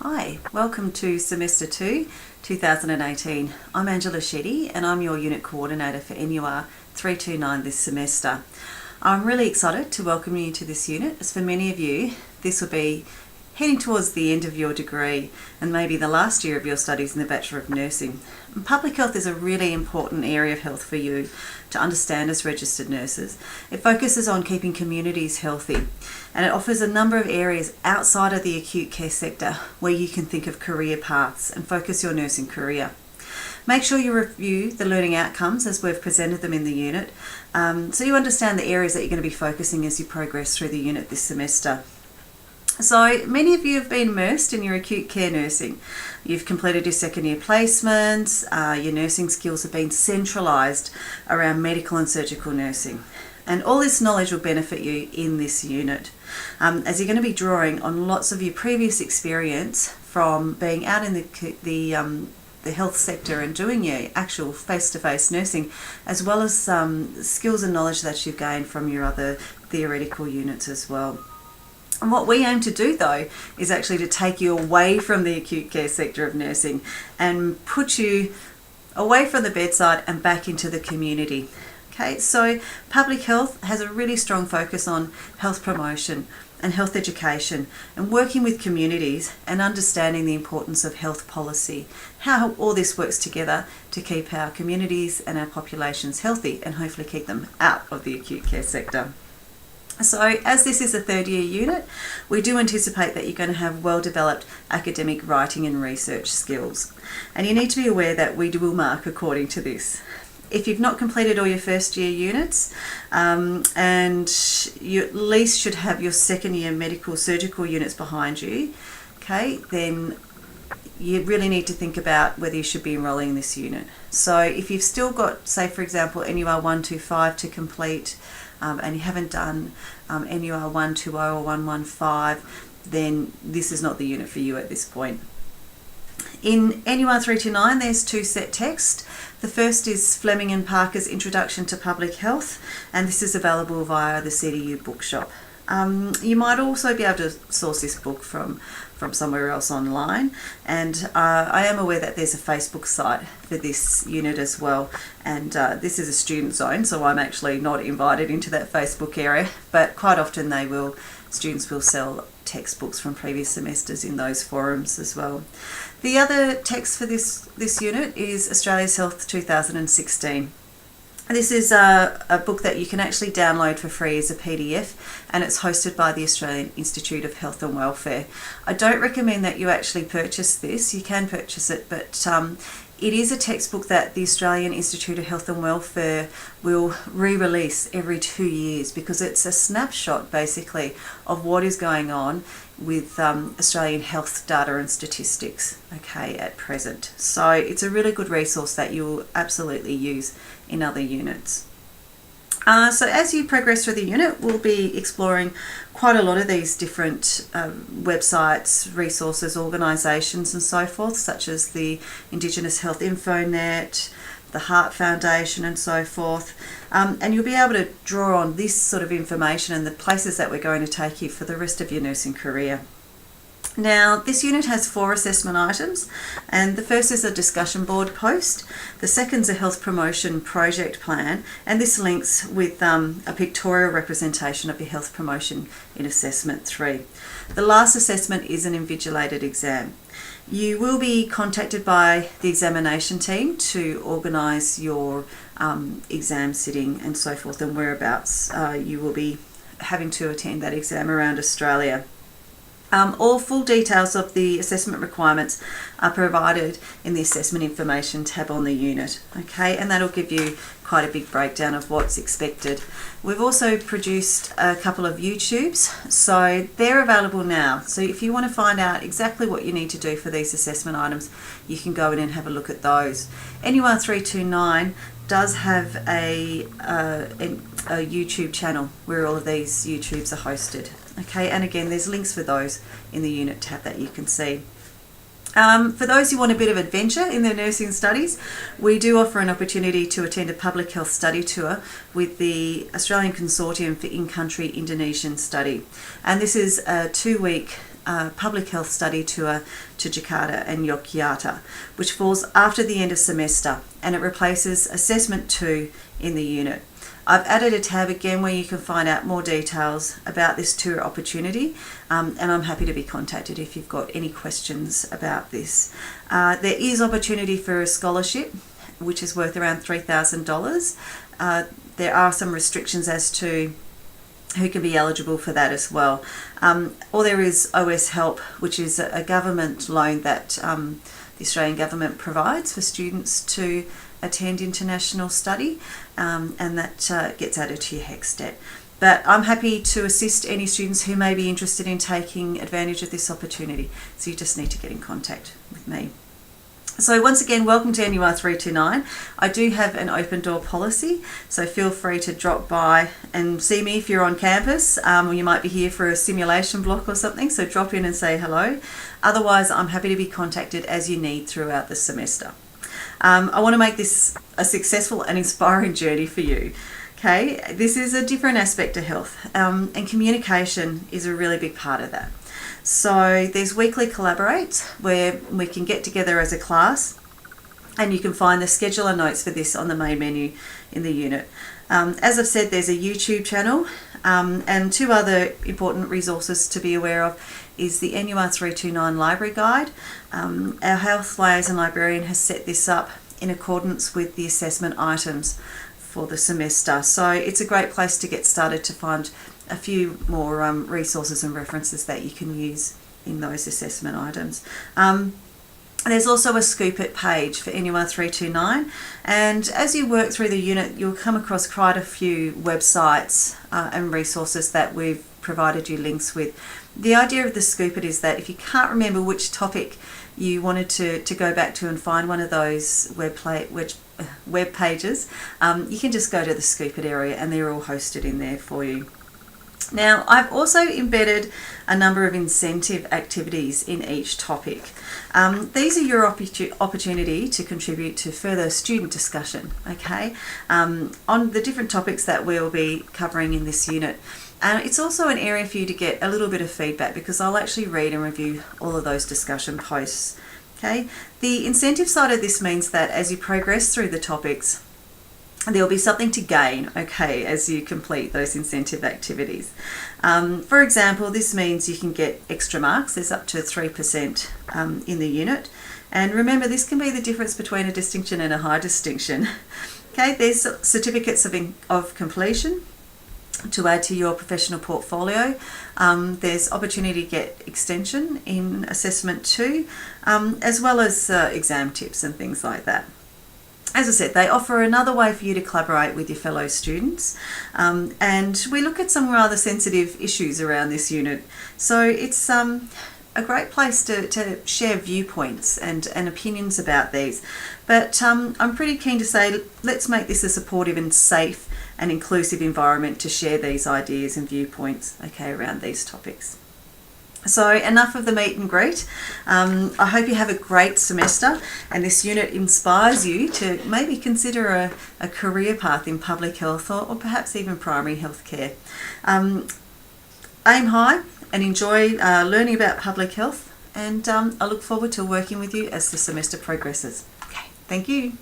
Hi, welcome to Semester 2, 2018. I'm Angela Shetty and I'm your Unit Coordinator for NUR329 this semester. I'm really excited to welcome you to this unit, as for many of you this will be heading towards the end of your degree and maybe the last year of your studies in the Bachelor of Nursing. And public health is a really important area of health for you to understand as registered nurses. It focuses on keeping communities healthy and it offers a number of areas outside of the acute care sector where you can think of career paths and focus your nursing career. Make sure you review the learning outcomes as we've presented them in the unit, so you understand the areas that you're going to be focusing as you progress through the unit this semester. So many of you have been immersed in your acute care nursing. You've completed your second year placements, your nursing skills have been centralised around medical and surgical nursing. And all this knowledge will benefit you in this unit, as you're going to be drawing on lots of your previous experience from being out in the health sector and doing your actual face-to-face nursing, as well as skills and knowledge that you've gained from your other theoretical units as well. And what we aim to do though is actually to take you away from the acute care sector of nursing and put you away from the bedside and back into the community. Okay, so public health has a really strong focus on health promotion and health education and working with communities and understanding the importance of health policy, how all this works together to keep our communities and our populations healthy and hopefully keep them out of the acute care sector. So as this is a third year unit, we do anticipate that you're going to have well-developed academic writing and research skills. And you need to be aware that we will mark according to this. If you've not completed all your first year units, and you at least should have your second year medical surgical units behind you, okay, then you really need to think about whether you should be enrolling in this unit. So if you've still got, say for example, NUR125 to complete, and you haven't done NUR120 or 115, then this is not the unit for you at this point. In NUR329 there's two set texts. The first is Fleming and Parker's Introduction to Public Health, and this is available via the CDU bookshop. You might also be able to source this book from somewhere else online, and I am aware that there's a Facebook site for this unit as well, and this is a student zone, so I'm actually not invited into that Facebook area, but quite often students will sell textbooks from previous semesters in those forums as well. The other text for this unit is Australia's Health 2016. This is a book that you can actually download for free as a PDF, and it's hosted by the Australian Institute of Health and Welfare. I don't recommend that you actually purchase this. You can purchase it, but it is a textbook that the Australian Institute of Health and Welfare will re-release every 2 years, because it's a snapshot basically of what is going on with Australian health data and statistics, okay, at present. So it's a really good resource that you'll absolutely use in other units. So as you progress through the unit, we'll be exploring quite a lot of these different websites, resources, organisations and so forth, such as the Indigenous Health InfoNet, the Heart Foundation and so forth. And you'll be able to draw on this sort of information and the places that we're going to take you for the rest of your nursing career. Now, this unit has 4 assessment items, and the first is a discussion board post, the second is a health promotion project plan, and this links with a pictorial representation of your health promotion in assessment 3. The last assessment is an invigilated exam. You will be contacted by the examination team to organise your exam sitting and so forth, and whereabouts you will be having to attend that exam around Australia. All full details of the assessment requirements are provided in the assessment information tab on the unit, okay, and that'll give you quite a big breakdown of what's expected. We've also produced a couple of YouTubes, so they're available now. So if you want to find out exactly what you need to do for these assessment items, you can go in and have a look at those. NUR329 does have a YouTube channel where all of these YouTubes are hosted. Okay, and again, there's links for those in the unit tab that you can see. For those who want a bit of adventure in their nursing studies, we do offer an opportunity to attend a public health study tour with the Australian Consortium for In-Country Indonesian Study. And this is a 2-week public health study tour to Jakarta and Yogyakarta, which falls after the end of semester, and it replaces Assessment 2 in the unit. I've added a tab again where you can find out more details about this tour opportunity, and I'm happy to be contacted if you've got any questions about this. There is opportunity for a scholarship, which is worth around $3,000. There are some restrictions as to who can be eligible for that as well. Or there is OS Help, which is a government loan that the Australian government provides for students to attend international study, and that gets added to your HECS debt. But I'm happy to assist any students who may be interested in taking advantage of this opportunity. So you just need to get in contact with me. So once again, welcome to NUR329. I do have an open door policy, so feel free to drop by and see me if you're on campus, or you might be here for a simulation block or something, so drop in and say hello. Otherwise, I'm happy to be contacted as you need throughout the semester. I want to make this a successful and inspiring journey for you. Okay, this is a different aspect of health, and communication is a really big part of that. So there's weekly collaborates where we can get together as a class, and you can find the schedule and notes for this on the main menu in the unit. As I've said, there's a YouTube channel, and two other important resources to be aware of is the NUR329 library guide. Our health liaison librarian has set this up in accordance with the assessment items for the semester. So it's a great place to get started to find a few more resources and references that you can use in those assessment items. There's also a Scoop It page for NUR329, and as you work through the unit, you'll come across quite a few websites and resources that we've provided you links with. The idea of the Scoop It is that if you can't remember which topic you wanted to go back to and find one of those web pages, you can just go to the Scoop It area and they're all hosted in there for you. Now, I've also embedded a number of incentive activities in each topic. These are your opportunity to contribute to further student discussion, okay, on the different topics that we'll be covering in this unit. It's also an area for you to get a little bit of feedback, because I'll actually read and review all of those discussion posts. Okay, the incentive side of this means that as you progress through the topics, there'll be something to gain, okay, as you complete those incentive activities. For example, this means you can get extra marks. There's up to 3% in the unit. And remember, this can be the difference between a distinction and a high distinction. Okay, there's certificates of completion to add to your professional portfolio. There's opportunity to get extension in Assessment 2, as well as exam tips and things like that. As I said, they offer another way for you to collaborate with your fellow students, and we look at some rather sensitive issues around this unit. So it's a great place to share viewpoints and opinions about these. But I'm pretty keen to say, let's make this a supportive and safe and inclusive environment to share these ideas and viewpoints, okay, around these topics. So enough of the meet and greet. I hope you have a great semester and this unit inspires you to maybe consider a career path in public health, or perhaps even primary health care. Aim high and enjoy learning about public health, and I look forward to working with you as the semester progresses. Okay, thank you.